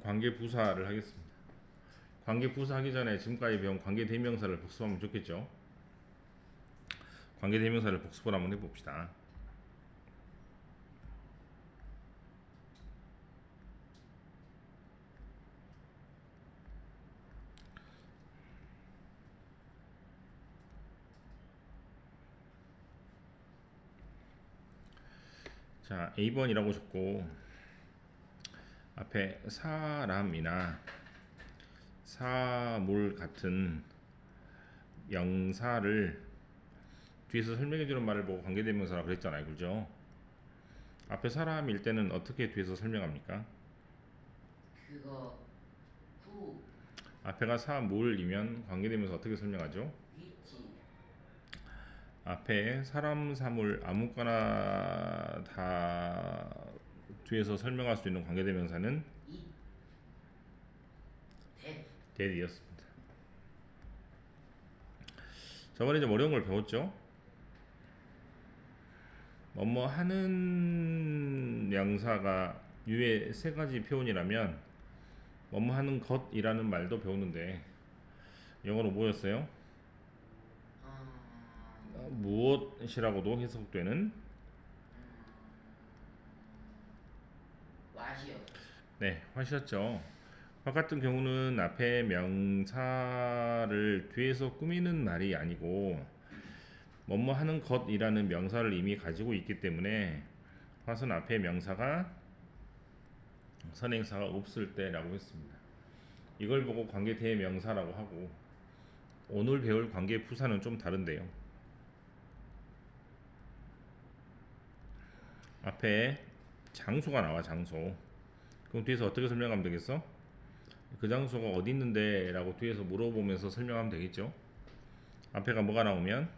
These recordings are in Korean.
관계부사를 하겠습니다. 관계부사 하기 전에 지금까지 배운 관계대명사를 복습하면 좋겠죠. 관계대명사를 복습을 한번 해봅시다. 자, A번이라고 적고 앞에 사람이나 사물 같은 명사를 뒤에서 설명해주는 말을 보고 관계대명사라고 그랬잖아요. 그죠? 앞에 사람일 때는 어떻게 뒤에서 설명합니까? 그거 구 앞에가 사물이면 관계대명사 어떻게 설명하죠? 위치 앞에 사람, 사물 아무거나 다 뒤에서 설명할 수 있는 관계대명사는 이 대 that이었습니다. 저번에 좀 어려운 걸 배웠죠? 뭐뭐 하는 명사가 유의 세 가지 표현이라면 뭐뭐 하는 것이라는 말도 배웠는데 영어로 뭐였어요? 무엇이라고도 해석되는 와시요 네, 하셨죠. 화 같은 경우는 앞에 명사를 뒤에서 꾸미는 말이 아니고 뭐뭐 하는 것이라는 명사를 이미 가지고 있기 때문에 화선 앞에 명사가 선행사가 없을 때라고 했습니다. 이걸 보고 관계 대명사라고 하고 오늘 배울 관계 부사는 좀 다른데요. 앞에 장소가 나와 장소. 그럼 뒤에서 어떻게 설명하면 되겠어? 그 장소가 어디 있는데 라고 뒤에서 물어보면서 설명하면 되겠죠. 앞에가 뭐가 나오면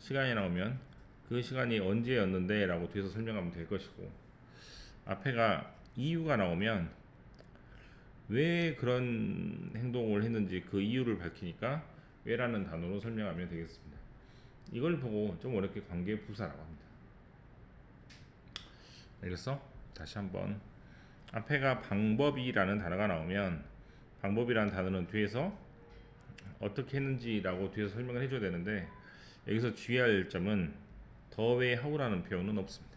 시간이 나오면 그 시간이 언제였는데 라고 뒤에서 설명하면 될 것이고 앞에가 이유가 나오면 왜 그런 행동을 했는지 그 이유를 밝히니까 왜라는 단어로 설명하면 되겠습니다. 이걸 보고 좀 어렵게 관계부사라고 합니다. 알겠어? 다시 한번 앞에가 방법이라는 단어가 나오면 방법이라는 단어는 뒤에서 어떻게 했는지라고 뒤에서 설명을 해줘야 되는데 여기서 주의할 점은 더 왜 하우라는 표현은 없습니다.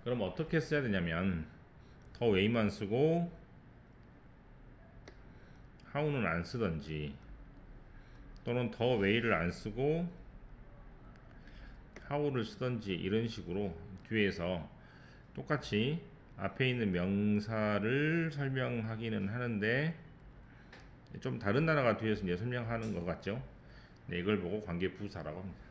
그럼 어떻게 써야 되냐면 더 웨이만 쓰고 하우는 안 쓰던지 또는 더 웨이를 안 쓰고 하우를 쓰던지 이런 식으로 뒤에서 똑같이 앞에 있는 명사를 설명하기는 하는데 좀 다른 단어가 뒤에서 이제 설명하는 것 같죠. 네, 이걸 보고 관계부사라고 합니다.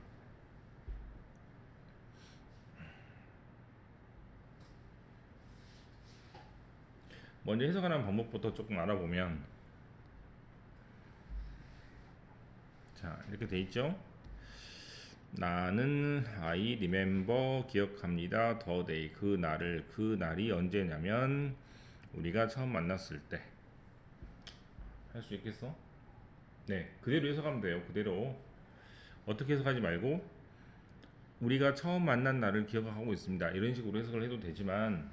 먼저 해석하는 방법부터 조금 알아보면 자 이렇게 돼 있죠. 나는 I remember 기억합니다. the day 그 날을 그 날이 언제냐면 우리가 처음 만났을 때 할 수 있겠어? 네 그대로 해석하면 돼요. 그대로 어떻게 해석하지 말고 우리가 처음 만난 날을 기억하고 있습니다. 이런 식으로 해석을 해도 되지만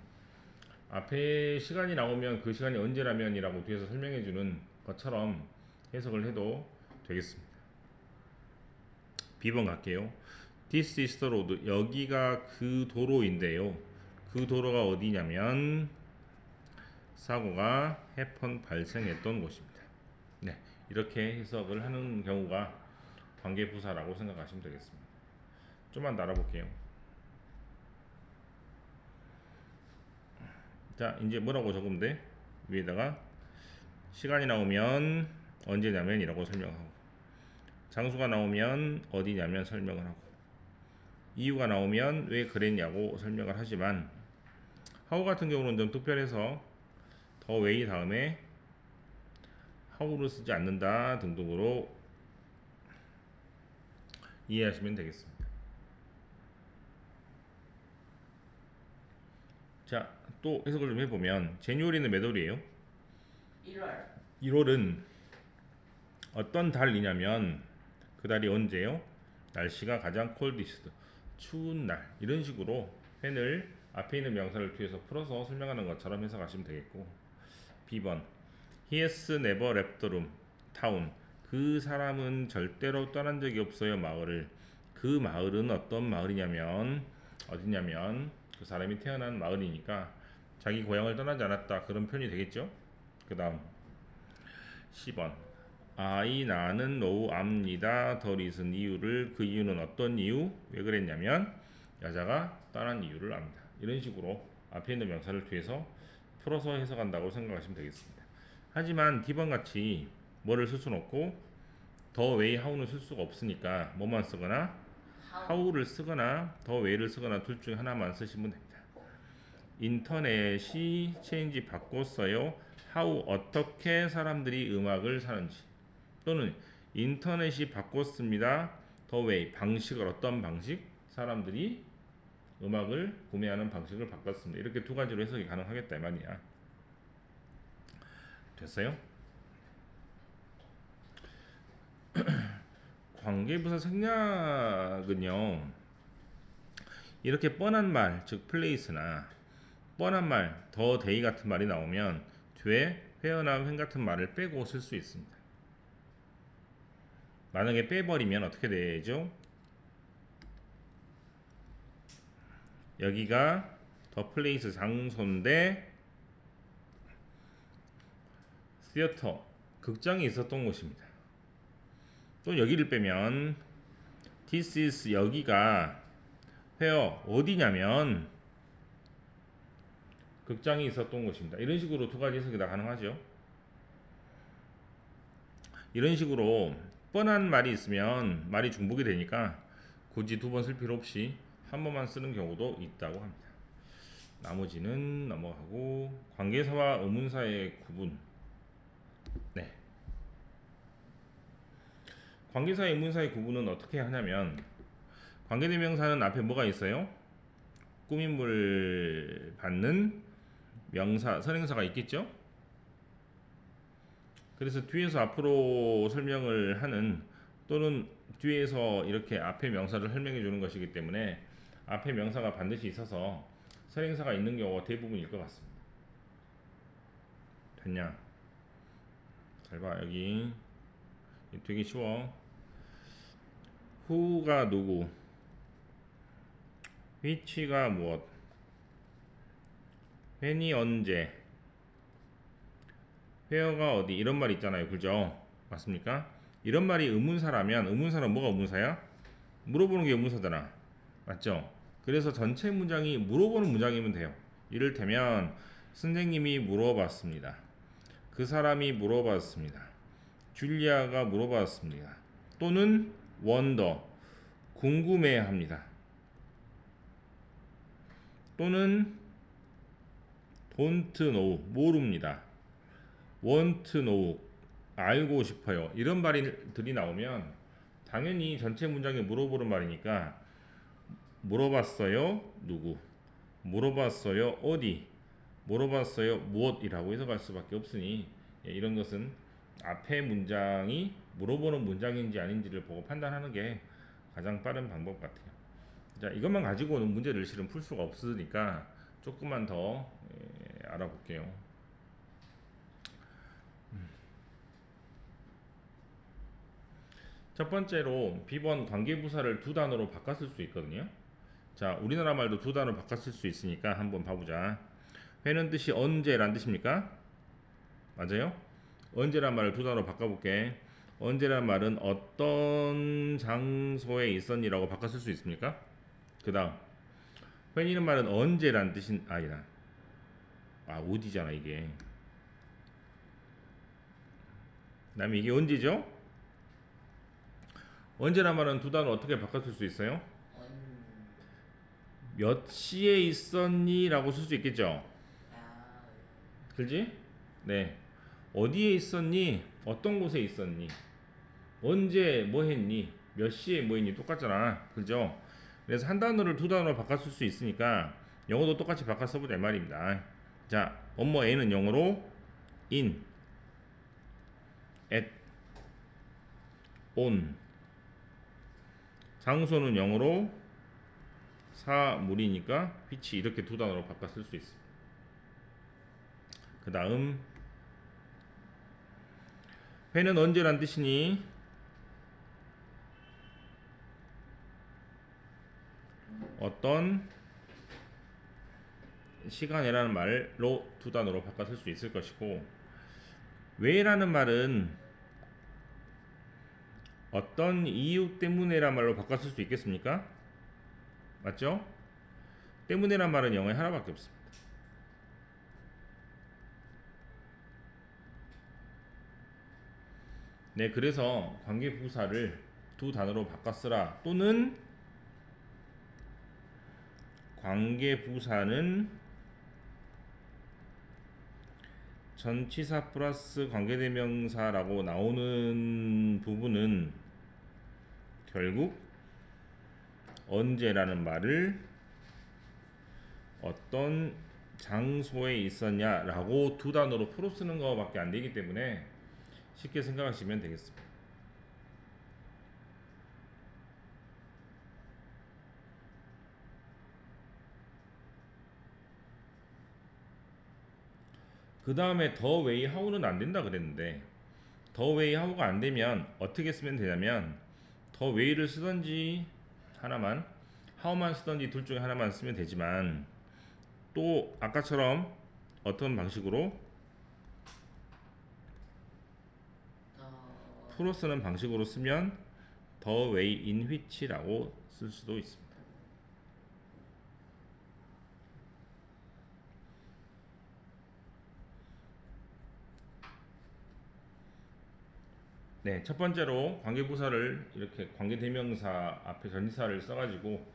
앞에 시간이 나오면 그 시간이 언제라면이라고 뒤에서 설명해주는 것처럼 해석을 해도 되겠습니다. B번 갈게요. This is the road. 여기가 그 도로인데요. 그 도로가 어디냐면 사고가 발생했던 곳입니다. 네, 이렇게 해석을 하는 경우가 관계부사라고 생각하시면 되겠습니다. 좀만 더 알아볼게요. 자, 이제 뭐라고 적으면 돼? 위에다가 시간이 나오면 언제냐면 이라고 설명하고 장소가 나오면 어디냐면 설명을 하고 이유가 나오면 왜 그랬냐고 설명을 하지만 how 같은 경우는 좀 특별해서 더 웨이 다음에 how를 쓰지 않는다 등등으로 이해하시면 되겠습니다. 자, 또 해석을 좀 해보면 제뉴얼리는 몇 월이에요? 1월 1월은 어떤 달이냐면 그 달이 언제요? 날씨가 가장 콜디스트 추운 날 이런 식으로 펜을 앞에 있는 명사를 뒤에서 풀어서 설명하는 것처럼 해석하시면 되겠고, B번 He has never left the room, town. 그 사람은 절대로 떠난 적이 없어요, 마을을. 그 마을은 어떤 마을이냐면 어디냐면 그 사람이 태어난 마을이니까 자기 고향을 떠나지 않았다, 그런 표현이 되겠죠. 그 다음 10번 나는 노우 압니다. 더 리슨 이유를, 그 이유는 어떤 이유, 왜 그랬냐면 여자가 떠난 이유를 압니다. 이런 식으로 앞에 있는 명사를 뒤에서 풀어서 해석한다고 생각하시면 되겠습니다. 하지만 D번 같이 뭐를 쓸 수는 없고 더 웨이 하우는 쓸 수가 없으니까 뭐만 쓰거나 하우를 쓰거나 더 웨이를 쓰거나 둘 중에 하나만 쓰시면 됩니다. 인터넷이 체인지 바꿨어요. 하우 어떻게 사람들이 음악을 사는지, 또는 인터넷이 바꿨습니다. 더 웨이 방식을, 어떤 방식, 사람들이 음악을 구매하는 방식을 바꿨습니다. 이렇게 두 가지로 해석이 가능하겠다 이 말이야. 됐어요? 관계부사 생략은요, 이렇게 뻔한 말, 즉 플레이스나 뻔한 말, 더 데이 같은 말이 나오면 뒤에 where나 when 같은 말을 빼고 쓸 수 있습니다. 만약에 빼버리면 어떻게 되죠? 여기가 더 플레이스 장소인데 시어터 극장이 있었던 곳입니다. 또 여기를 빼면 this is 여기가 where 어디냐면 극장이 있었던 곳입니다. 이런 식으로 두 가지 해석이 다 가능하죠. 이런 식으로 뻔한 말이 있으면 말이 중복이 되니까 굳이 두 번 쓸 필요 없이 한 번만 쓰는 경우도 있다고 합니다. 나머지는 넘어가고, 관계사와 의문사의 구분. 네. 관계사의 의문사의 구분은 어떻게 하냐면, 관계대명사는 앞에 뭐가 있어요? 꾸밈을 받는 명사, 선행사가 있겠죠? 그래서 뒤에서 앞으로 설명을 하는, 또는 뒤에서 이렇게 앞에 명사를 설명해 주는 것이기 때문에 앞에 명사가 반드시 있어서 선행사가 있는 경우가 대부분일 것 같습니다. 됐냐? 잘 봐, 여기 되게 쉬워. who가 누구, which가 무엇, when이 언제, where가 어디, 이런 말 있잖아요. 그죠? 맞습니까? 이런 말이 의문사라면, 의문사는 뭐가 의문사야? 물어보는 게 의문사잖아. 맞죠? 그래서 전체 문장이 물어보는 문장이면 돼요. 이를테면 선생님이 물어봤습니다. 그 사람이 물어봤습니다. 줄리아가 물어봤습니다. 또는 wonder 궁금해합니다. 또는 don't know 모릅니다. want to know 알고 싶어요. 이런 말들이 나오면 당연히 전체 문장에 물어보는 말이니까 물어봤어요 누구, 물어봤어요 어디, 물어봤어요 무엇이라고 해석할 수밖에 없으니, 이런 것은 앞에 문장이 물어보는 문장인지 아닌지를 보고 판단하는 게 가장 빠른 방법 같아요. 자, 이것만 가지고는 문제를 실은 풀 수가 없으니까 조금만 더 알아볼게요. 첫 번째로 B번 관계부사를 두 단어로 바꿨을 수 있거든요. 자, 우리나라 말도 두 단어로 바꿨을 수 있으니까 한번 봐보자. 회는 뜻이 언제란 뜻입니까? 맞아요? 언제란 말을 두 단어로 바꿔볼게. 언제란 말은 어떤 장소에 있었니라고 바꿨을 수 있습니까? 그 다음 when이란 말은 언제란 뜻인, 아니다, 어디잖아 이게. 그 다음에 이게 언제죠? 언제란 말은 두 단어 어떻게 바꿨을 수 있어요? 몇 시에 있었니? 라고 쓸 수 있겠죠? 그렇지? 네. 어디에 있었니? 어떤 곳에 있었니? 언제 뭐 했니? 몇 시에 뭐 했니? 똑같잖아. 그죠? 그래서 한 단어를 두 단어로 바꿨을 수 있으니까 영어도 똑같이 바꿔 써보자 이 말입니다. 자, 원모 A는 영어로 in, at, on. 장소는 영어로 사물이니까 which 이렇게 두 단어로 바꿔 쓸 수 있습니다. 그 다음 회는 언제란 뜻이니 어떤 시간이라는 말로 두 단어로 바꿔 쓸 수 있을 것이고, 왜라는 말은 어떤 이유 때문에란 말로 바꿔 쓸 수 있겠습니까? 맞죠? 때문에란 말은 영어에 하나밖에 없습니다. 네, 그래서 관계부사를 두 단어로 바꿔 쓰라, 또는 관계부사는 전치사 플러스 관계대명사라고 나오는 부분은 결국 언제라는 말을 어떤 장소에 있었냐라고 두 단어로 풀어 쓰는 것밖에 안 되기 때문에 쉽게 생각하시면 되겠습니다. 그 다음에 더 웨이 하우는 안 된다 그랬는데, 더 웨이 하우가 안 되면 어떻게 쓰면 되냐면, 더 웨이를 쓰던지 하나만, 하우만 쓰던지 둘 중에 하나만 쓰면 되지만, 또 아까처럼 어떤 방식으로 풀어 쓰는 방식으로 쓰면 더 웨이 인 which라고 쓸 수도 있습니다. 네, 첫 번째로 관계부사를 이렇게 관계대명사 앞에 전치사를 써가지고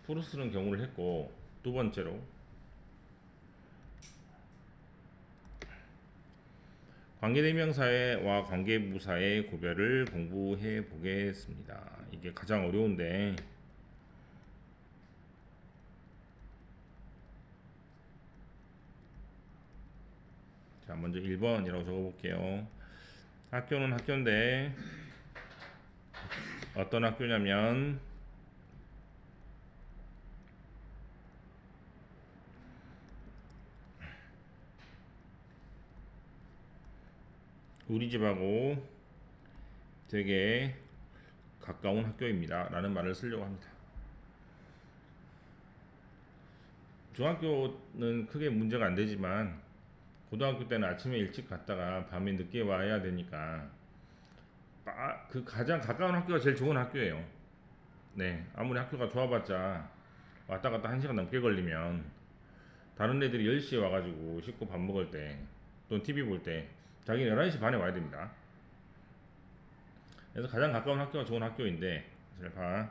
풀어 쓰는 경우를 했고, 두 번째로 관계대명사와 관계부사의 구별을 공부해 보겠습니다. 이게 가장 어려운데, 자, 먼저 1번이라고 적어볼게요. 학교는 학교인데 어떤 학교냐면 우리 집하고 되게 가까운 학교입니다 라는 말을 쓰려고 합니다. 중학교는 크게 문제가 안 되지만 고등학교 때는 아침에 일찍 갔다가 밤에 늦게 와야 되니까 그 가장 가까운 학교가 제일 좋은 학교예요. 네, 아무리 학교가 좋아봤자 왔다 갔다 1시간 넘게 걸리면 다른 애들이 10시에 와가지고 씻고 밥 먹을 때 또는 TV 볼 때 자기는 11시 반에 와야 됩니다. 그래서 가장 가까운 학교가 좋은 학교인데, 잘 봐.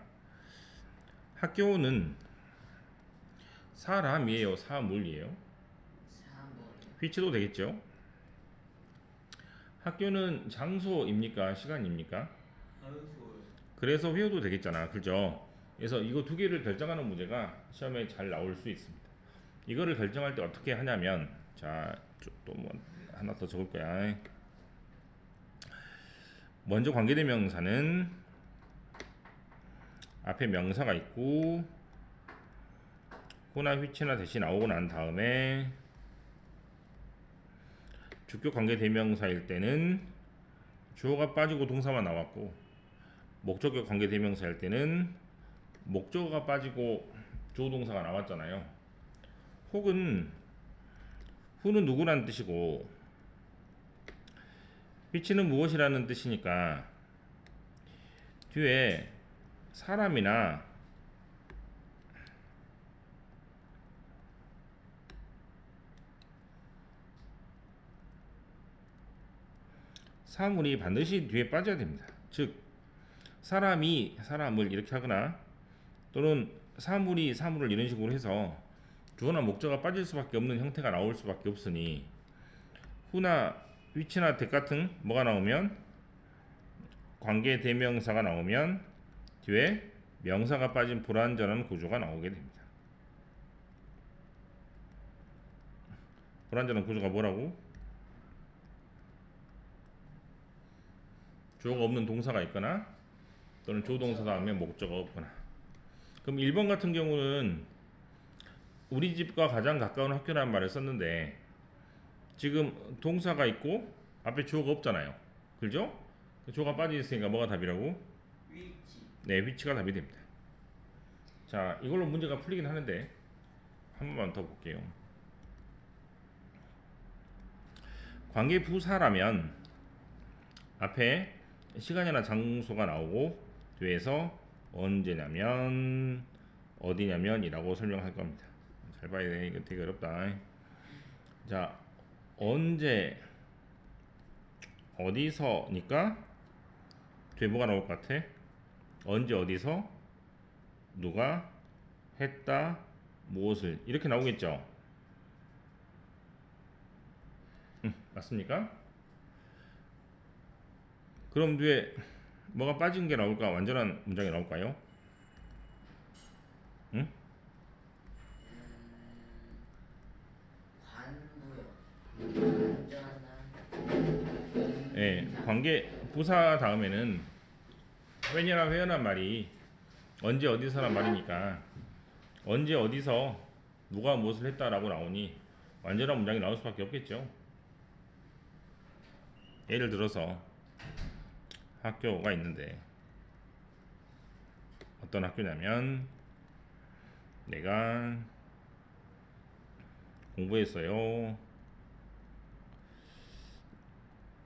학교는 사람이에요, 사물이에요? which도 되겠죠. 학교는 장소입니까, 시간입니까? 그래서 회화도 되겠잖아, 그죠? 그래서 이거 두 개를 결정하는 문제가 시험에 잘 나올 수 있습니다. 이거를 결정할 때 어떻게 하냐면, 자, 또 뭐 하나 더 적을 거야. 먼저 관계대명사는 앞에 명사가 있고 who나 which나 대신 나오고 난 다음에 주격 관계대명사일 때는 주어가 빠지고 동사만 나왔고, 목적격 관계대명사일 때는 목적어가 빠지고 주어 동사가 나왔잖아요. 혹은 who는 누구라는 뜻이고 which는 무엇이라는 뜻이니까 뒤에 사람이나 사물이 반드시 뒤에 빠져야 됩니다. 즉 사람이 사람을 이렇게 하거나 또는 사물이 사물을 이런 식으로 해서 주어나 목적어가 빠질 수밖에 없는 형태가 나올 수밖에 없으니 who나 which나 that 같은 뭐가 나오면, 관계 대명사가 나오면 뒤에 명사가 빠진 불완전한 구조가 나오게 됩니다. 불완전한 구조가 뭐라고? 주어가 없는 동사가 있거나 또는 주어 동사 다음에 목적어가 없거나. 그럼 1번 같은 경우는 우리 집과 가장 가까운 학교라는 말을 썼는데 지금 동사가 있고 앞에 주어가 없잖아요. 그죠? 주어가 빠져 있으니까 뭐가 답이라고? 위치. 네, 위치가 답이 됩니다. 자, 이걸로 문제가 풀리긴 하는데 한 번만 더 볼게요. 관계 부사라면 앞에 시간이나 장소가 나오고 뒤에서 언제냐면 어디냐면이라고 설명할 겁니다. 잘 봐야 돼. 이거 되게 어렵다. 자, 언제 어디서니까 뒤에 뭐가 나올 것 같아? 언제 어디서 누가 했다 무엇을 이렇게 나오겠죠? 맞습니까? 그럼 뒤에 뭐가 빠진 게 나올까? 완전한 문장이 나올까요? 응? 관부요. 완전한. 예, 관계 부사 다음에는 when이나 where란 말이 언제 어디서란 말이니까 언제 어디서 누가 무엇을 했다라고 나오니 완전한 문장이 나올 수밖에 없겠죠. 예를 들어서 학교가 있는데 어떤 학교냐면 내가 공부했어요.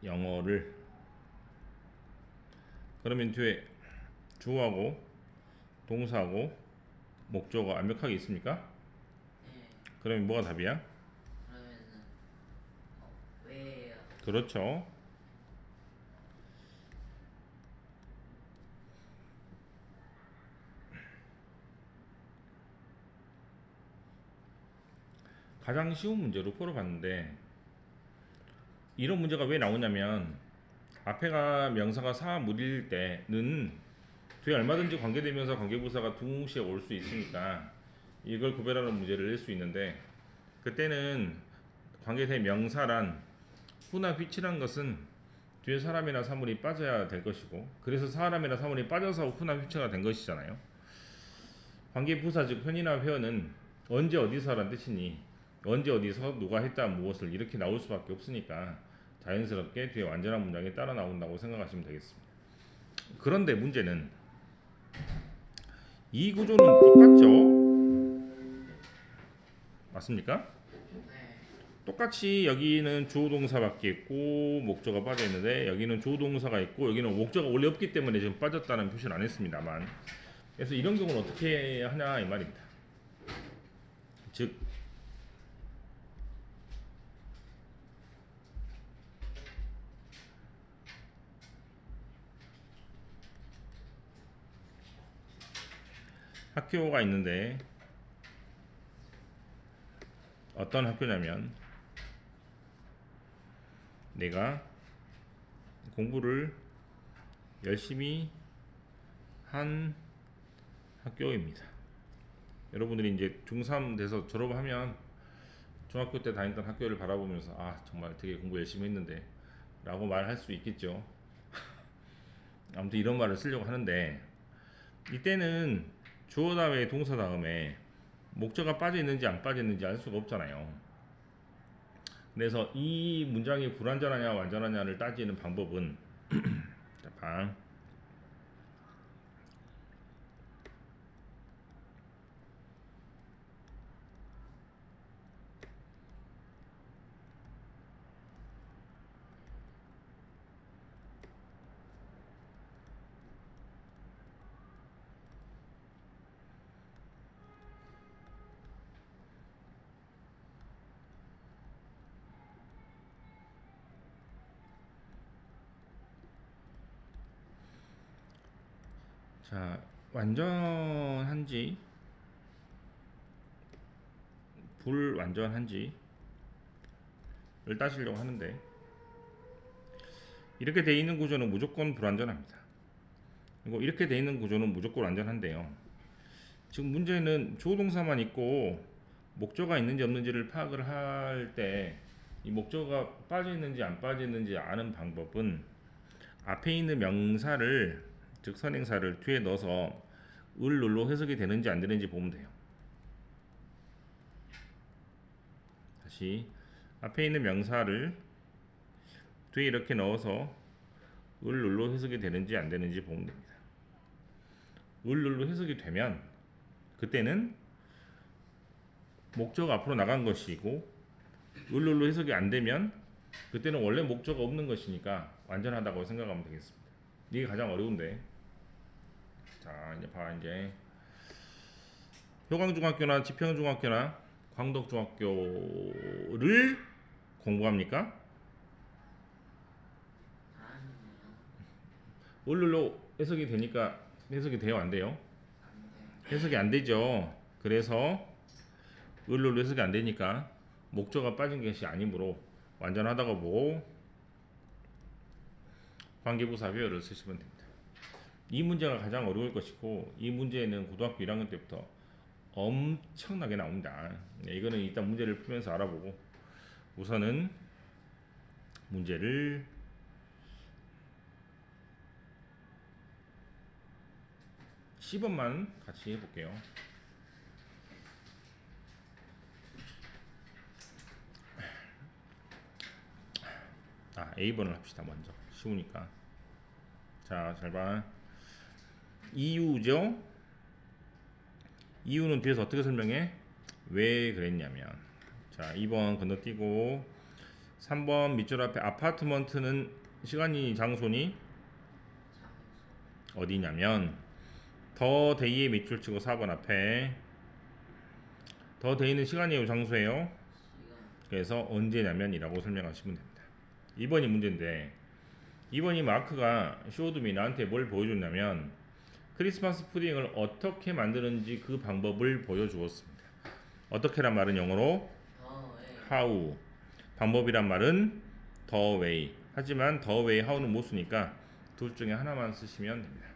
영어를. 그러면 뒤에 주어하고 동사하고 목적어가 완벽하게 있습니까? 네. 그러면 뭐가 답이야? 그러면은 왜요? 그렇죠. 가장 쉬운 문제로 풀어봤는데 이런 문제가 왜 나오냐면 앞에가 명사가 사물일 때는 뒤에 얼마든지 관계대명사 관계부사가 동시에 올 수 있으니까 이걸 구별하는 문제를 낼 수 있는데 그때는 관계대명사란 후나 which란 것은 뒤에 사람이나 사물이 빠져야 될 것이고 그래서 사람이나 사물이 빠져서 후나 which가 된 것이잖아요. 관계부사 즉 when이나 where는 언제 어디서란 뜻이니 언제 어디서 누가 했다 무엇을 이렇게 나올 수밖에 없으니까 자연스럽게 뒤에 완전한 문장이 따라 나온다고 생각하시면 되겠습니다. 그런데 문제는 이 구조는 똑같죠? 맞습니까? 네. 똑같이 여기는 주어 동사밖에 있고 목적어가 빠져 있는데 여기는 주어 동사가 있고 여기는 목적어가 원래 없기 때문에 지금 빠졌다는 표시는 안 했습니다만 그래서 이런 경우는 어떻게 하냐 이 말입니다. 즉 학교가 있는데 어떤 학교냐면 내가 공부를 열심히 한 학교입니다. 여러분들이 이제 중3 돼서 졸업하면 중학교 때 다니던 학교를 바라보면서 아 정말 되게 공부 열심히 했는데 라고 말할 수 있겠죠. 아무튼 이런 말을 쓰려고 하는데 이때는 주어 다음에 동사 다음에 목적어가 빠져 있는지 안 빠져 있는지 알 수가 없잖아요. 그래서 이 문장이 불완전하냐 완전하냐를 따지는 방법은 자, 자, 완전한지 불완전한지를 따지려고 하는데 이렇게 돼 있는 구조는 무조건 불완전합니다. 그리고 이렇게 돼 있는 구조는 무조건 완전한데요. 지금 문제는 주어 동사만 있고 목적어가 있는지 없는지를 파악을 할 때 이 목적어가 빠져 있는지 안 빠져 있는지 아는 방법은 앞에 있는 명사를 즉 선행사를 뒤에 넣어서 을룰로 해석이 되는지 안 되는지 보면 돼요. 다시 앞에 있는 명사를 뒤에 이렇게 넣어서 을룰로 해석이 되는지 안 되는지 보면 됩니다. 을룰로 해석이 되면 그때는 목적 앞으로 나간 것이고, 을룰로 해석이 안 되면 그때는 원래 목적 없는 것이니까 완전하다고 생각하면 되겠습니다. 이게 가장 어려운데. 자, 이제 봐. 이제 효광중학교나 지평중학교나 광덕중학교를 공부합니까? 아니요. 을룰로 해석이 되니까 해석이 돼요, 안 돼요? 안 돼요. 해석이 안 되죠. 그래서 을룰로 해석이 안 되니까 목적가 빠진 것이 아니므로 완전하다고 보고 관계부사 배열을 쓰시면 됩니다. 이 문제가 가장 어려울 것이고, 이 문제는 고등학교 1학년 때부터 엄청나게 나옵니다. 네, 이거는 일단 문제를 풀면서 알아보고, 우선은 문제를 10번만 같이 해볼게요. A번을 합시다. 먼저 쉬우니까. 자, 잘 봐. 이유죠. 이유는 뒤에서 어떻게 설명해? 왜 그랬냐면, 자, 2번 건너뛰고 3번 밑줄 앞에 아파트먼트는 시간이 장소니 장소. 어디냐면, 더 데이의 밑줄 치고 4번 앞에 더 데이는 시간이에요, 장소예요? 시간. 그래서 언제냐면 이라고 설명하시면 됩니다. 2번이 문제인데, 2번이 마크가 쇼드미 나한테 뭘 보여줬냐면 크리스마스 푸딩을 어떻게 만드는지 그 방법을 보여주었습니다. 어떻게란 말은 영어로 how, 방법이란 말은 the way. 하지만 the way, how는 못 쓰니까 둘 중에 하나만 쓰시면 됩니다.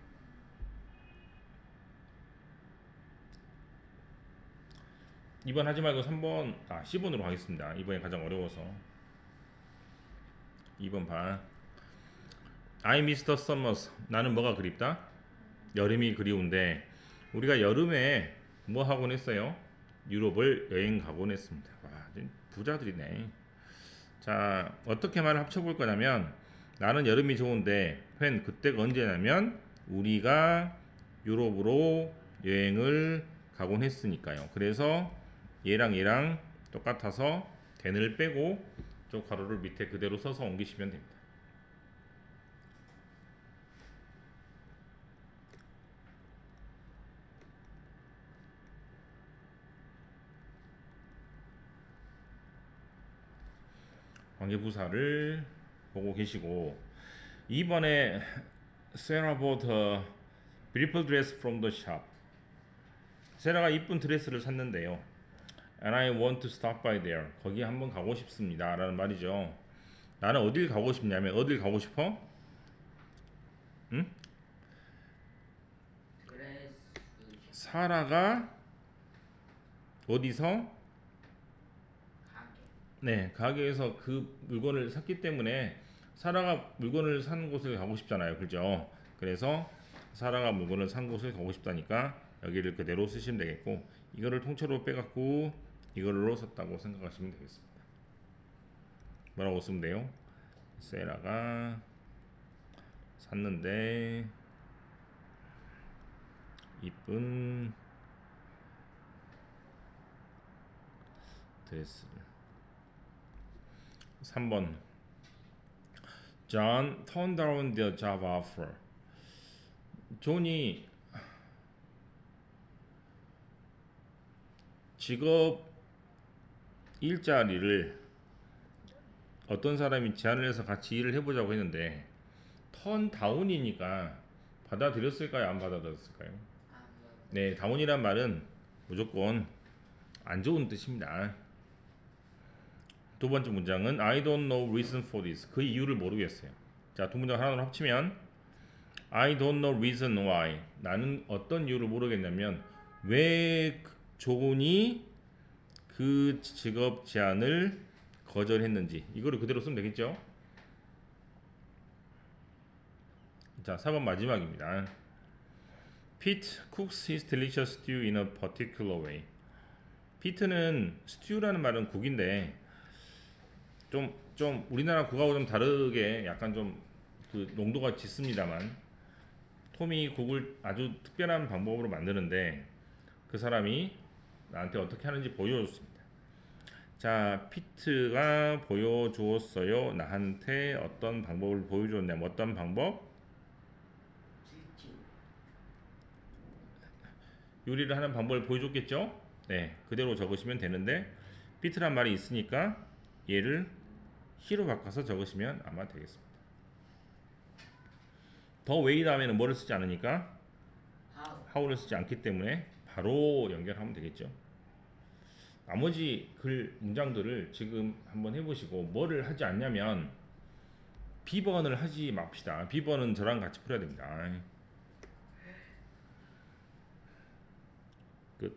이번 하지 말고 3번, 10번으로 가겠습니다. 이번이 가장 어려워서. 2번 봐. I miss the summers. 나는 뭐가 그립다? 여름이 그리운데, 우리가 여름에 뭐 하곤 했어요? 유럽을 여행 가곤 했습니다. 와, 부자들이네. 자, 어떻게 말을 합쳐볼 거냐면, 나는 여름이 좋은데 when, 그때가 언제냐면 우리가 유럽으로 여행을 가곤 했으니까요. 그래서 얘랑 얘랑 똑같아서 then을 빼고 저 가로를 밑에 그대로 써서 옮기시면 됩니다. 관계부사를 보고 계시고, 2번에 Sarah bought a beautiful dress from the shop. 세라가 이쁜 드레스를 샀는데요. And I want to stop by there. 거기 한번 가고 싶습니다. 라는 말이죠. 나는 어딜 가고 싶냐면, 어딜 가고 싶어? 응? 드레스. 사라가 어디서? 가게. 네, 가게에서 그 물건을 샀기 때문에 사라가 물건을 산 곳을 가고 싶잖아요. 그죠? 그래서 사라가 물건을 산 곳을 가고 싶다니까 여기를 그대로 쓰시면 되겠고, 이거를 통째로 빼갖고 이걸로 썼다고 생각하시면 되겠습니다. 뭐라고 쓰면 돼요? 세라가 샀는데 이쁜 드레스를. 3번 John turned down the job offer. 존이 직업 일자리를 어떤 사람이 제안을 해서 같이 일을 해보자고 했는데 턴 다운이니까 받아들였을까요? 안 받아들였을까요? 네, 다운이란 말은 무조건 안 좋은 뜻입니다. 두 번째 문장은 I don't know reason for this. 그 이유를 모르겠어요. 자, 두 문장 하나로 합치면 I don't know reason why. 나는 어떤 이유를 모르겠냐면 왜 존이 그 직업 제안을 거절했는지, 이거를 그대로 쓰면 되겠죠. 자, 4번 마지막입니다. Pete cooks his delicious stew in a particular way. 피트는 스튜라는 말은 국인데 좀 우리나라 국하고 좀 다르게 약간 좀 그 농도가 짙습니다만 톰이 국을 아주 특별한 방법으로 만드는데 그 사람이 나한테 어떻게 하는지 보여줬습니다. 자, 피트가 보여주었어요. 나한테 어떤 방법을 보여줬냐면 어떤 방법? 찌찌. 요리를 하는 방법을 보여줬겠죠? 네, 그대로 적으시면 되는데 피트란 말이 있으니까 얘를 he로 바꿔서 적으시면 아마 되겠습니다. 더 웨이 다음에는 뭐를 쓰지 않으니까 how. how를 쓰지 않기 때문에 바로 연결하면 되겠죠. 나머지 글 문장들을 지금 한번 해보시고 뭐를 하지 않냐면 비번을 하지 맙시다. 비번은 저랑 같이 풀어야 됩니다. 끝.